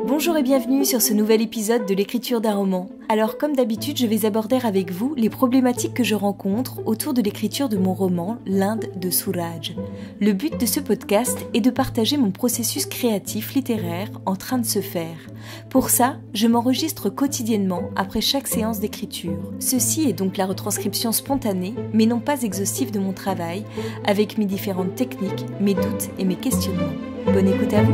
Bonjour et bienvenue sur ce nouvel épisode de l'écriture d'un roman. Alors comme d'habitude, je vais aborder avec vous les problématiques que je rencontre autour de l'écriture de mon roman L'Inde de Suraj. Le but de ce podcast est de partager mon processus créatif littéraire en train de se faire. Pour ça, je m'enregistre quotidiennement après chaque séance d'écriture. Ceci est donc la retranscription spontanée, mais non pas exhaustive de mon travail, avec mes différentes techniques, mes doutes et mes questionnements. Bonne écoute à vous!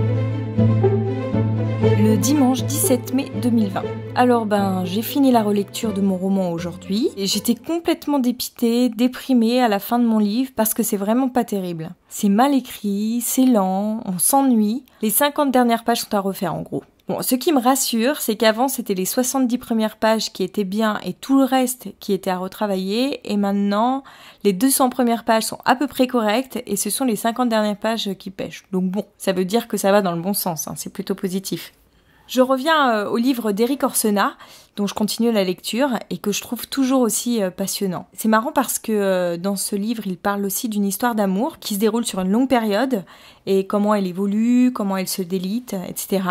Le dimanche 17 mai 2020. Alors j'ai fini la relecture de mon roman aujourd'hui et j'étais complètement dépitée, déprimée à la fin de mon livre parce que c'est vraiment pas terrible. C'est mal écrit, c'est lent, on s'ennuie. Les 50 dernières pages sont à refaire en gros. Bon, ce qui me rassure, c'est qu'avant c'était les 70 premières pages qui étaient bien et tout le reste qui était à retravailler, et maintenant les 200 premières pages sont à peu près correctes et ce sont les 50 dernières pages qui pêchent. Donc bon, ça veut dire que ça va dans le bon sens, c'est plutôt positif. Je reviens au livre d'Erik Orsena, dont je continue la lecture et que je trouve toujours aussi passionnant. C'est marrant parce que dans ce livre, il parle aussi d'une histoire d'amour qui se déroule sur une longue période et comment elle évolue, comment elle se délite, etc.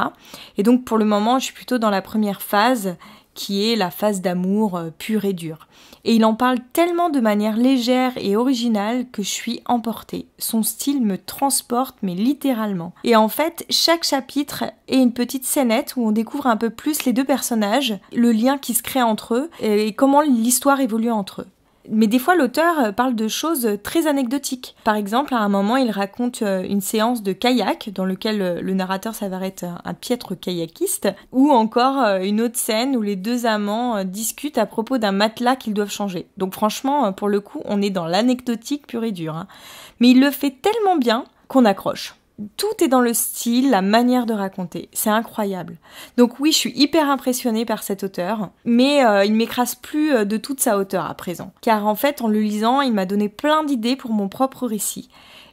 Et donc pour le moment, je suis plutôt dans la première phase qui est la phase d'amour pure et dure. Et il en parle tellement de manière légère et originale que je suis emportée. Son style me transporte, mais littéralement. Et en fait, chaque chapitre est une petite scénette où on découvre un peu plus les deux personnages, le lien qui se crée entre eux et comment l'histoire évolue entre eux. Mais des fois, l'auteur parle de choses très anecdotiques. Par exemple, à un moment, il raconte une séance de kayak dans lequel le narrateur s'avère être un piètre kayakiste, ou encore une autre scène où les deux amants discutent à propos d'un matelas qu'ils doivent changer. Donc franchement, pour le coup, on est dans l'anecdotique pure et dure. Mais il le fait tellement bien qu'on accroche. Tout est dans le style, la manière de raconter. C'est incroyable. Donc oui, je suis hyper impressionnée par cet auteur, mais il m'écrase plus de toute sa hauteur à présent. Car en fait, en le lisant, il m'a donné plein d'idées pour mon propre récit.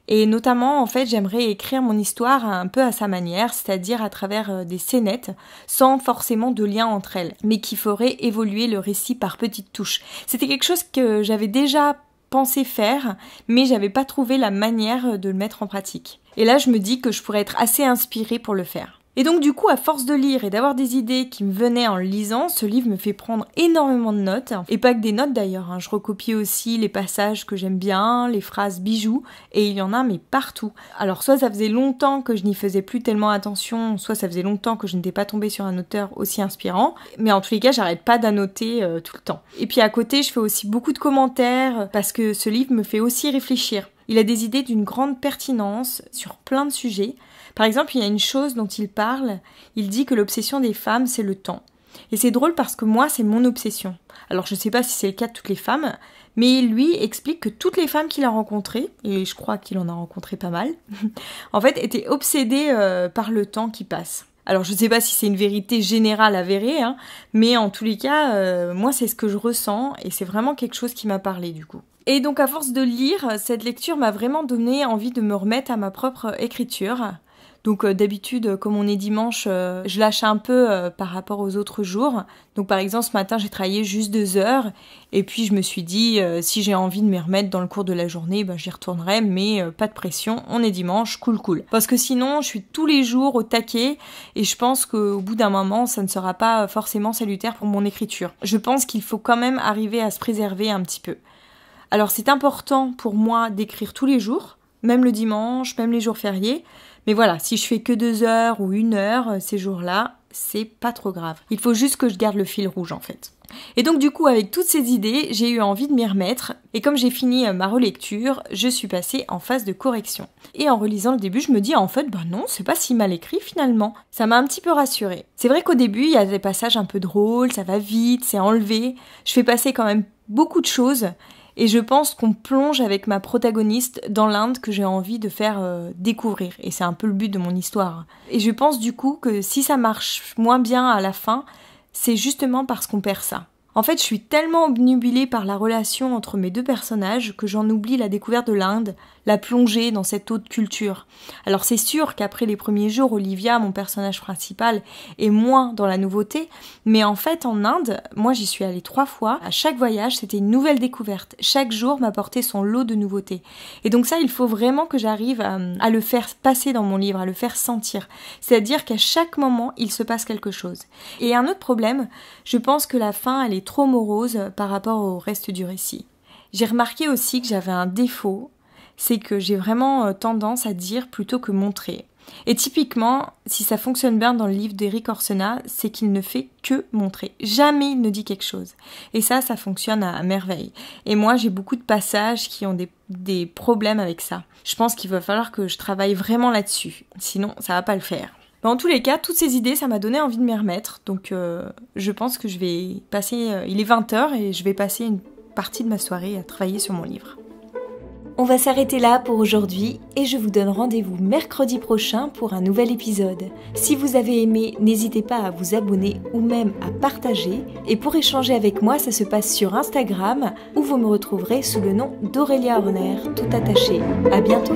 Et notamment, en fait, j'aimerais écrire mon histoire un peu à sa manière, c'est-à-dire à travers des scénettes, sans forcément de lien entre elles, mais qui feraient évoluer le récit par petites touches. C'était quelque chose que j'avais déjà pensé faire, mais j'avais pas trouvé la manière de le mettre en pratique. Et là, je me dis que je pourrais être assez inspirée pour le faire. Et donc du coup, à force de lire et d'avoir des idées qui me venaient en le lisant, ce livre me fait prendre énormément de notes. Et pas que des notes d'ailleurs, je recopie aussi les passages que j'aime bien, les phrases bijoux, et il y en a mais partout. Alors soit ça faisait longtemps que je n'y faisais plus tellement attention, soit ça faisait longtemps que je n'étais pas tombée sur un auteur aussi inspirant, mais en tous les cas, j'arrête pas d'annoter tout le temps. Et puis à côté, je fais aussi beaucoup de commentaires, parce que ce livre me fait aussi réfléchir. Il a des idées d'une grande pertinence sur plein de sujets. Par exemple, il y a une chose dont il parle, il dit que l'obsession des femmes, c'est le temps. Et c'est drôle parce que moi, c'est mon obsession. Alors, je ne sais pas si c'est le cas de toutes les femmes, mais lui explique que toutes les femmes qu'il a rencontrées, et je crois qu'il en a rencontré pas mal, en fait, étaient obsédées par le temps qui passe. Alors, je ne sais pas si c'est une vérité générale avérée, mais en tous les cas, moi, c'est ce que je ressens, et c'est vraiment quelque chose qui m'a parlé, du coup. Et donc, à force de lire, cette lecture m'a vraiment donné envie de me remettre à ma propre écriture. Donc d'habitude, comme on est dimanche, je lâche un peu par rapport aux autres jours. Donc par exemple, ce matin, j'ai travaillé juste 2 heures. Et puis je me suis dit, si j'ai envie de m'y remettre dans le cours de la journée, j'y retournerai. Mais pas de pression, on est dimanche, cool. Parce que sinon, je suis tous les jours au taquet. Et je pense qu'au bout d'un moment, ça ne sera pas forcément salutaire pour mon écriture. Je pense qu'il faut quand même arriver à se préserver un petit peu. Alors c'est important pour moi d'écrire tous les jours, même le dimanche, même les jours fériés. Mais voilà, si je fais que 2 heures ou 1 heure ces jours-là, c'est pas trop grave. Il faut juste que je garde le fil rouge en fait. Et donc du coup, avec toutes ces idées, j'ai eu envie de m'y remettre. Et comme j'ai fini ma relecture, je suis passée en phase de correction. Et en relisant le début, je me dis en fait, non, c'est pas si mal écrit finalement. Ça m'a un petit peu rassurée. C'est vrai qu'au début, il y a des passages un peu drôles, ça va vite, c'est enlevé. Je fais passer quand même beaucoup de choses. Et je pense qu'on plonge avec ma protagoniste dans l'Inde que j'ai envie de faire découvrir. Et c'est un peu le but de mon histoire. Et je pense du coup que si ça marche moins bien à la fin, c'est justement parce qu'on perd ça. En fait, je suis tellement obnubilée par la relation entre mes deux personnages que j'en oublie la découverte de l'Inde, la plonger dans cette autre culture. Alors c'est sûr qu'après les premiers jours, Olivia, mon personnage principal, est moins dans la nouveauté, mais en fait en Inde, moi j'y suis allée 3 fois, à chaque voyage c'était une nouvelle découverte, chaque jour m'apportait son lot de nouveautés. Et donc ça, il faut vraiment que j'arrive à le faire passer dans mon livre, à le faire sentir, c'est-à-dire qu'à chaque moment, il se passe quelque chose. Et un autre problème, je pense que la fin, elle est trop morose par rapport au reste du récit. J'ai remarqué aussi que j'avais un défaut, c'est que j'ai vraiment tendance à dire plutôt que montrer. Et typiquement, si ça fonctionne bien dans le livre d'Erik Orsena, c'est qu'il ne fait que montrer. Jamais il ne dit quelque chose. Et ça fonctionne à merveille. Et moi, j'ai beaucoup de passages qui ont des problèmes avec ça. Je pense qu'il va falloir que je travaille vraiment là-dessus. Sinon, ça va pas le faire. Mais en tous les cas, toutes ces idées, ça m'a donné envie de m'y remettre. Donc, je pense que je vais passer... il est 20h et je vais passer une partie de ma soirée à travailler sur mon livre. On va s'arrêter là pour aujourd'hui et je vous donne rendez-vous mercredi prochain pour un nouvel épisode. Si vous avez aimé, n'hésitez pas à vous abonner ou même à partager. Et pour échanger avec moi, ça se passe sur Instagram où vous me retrouverez sous le nom d'Aurélia Horner, tout attaché. À bientôt!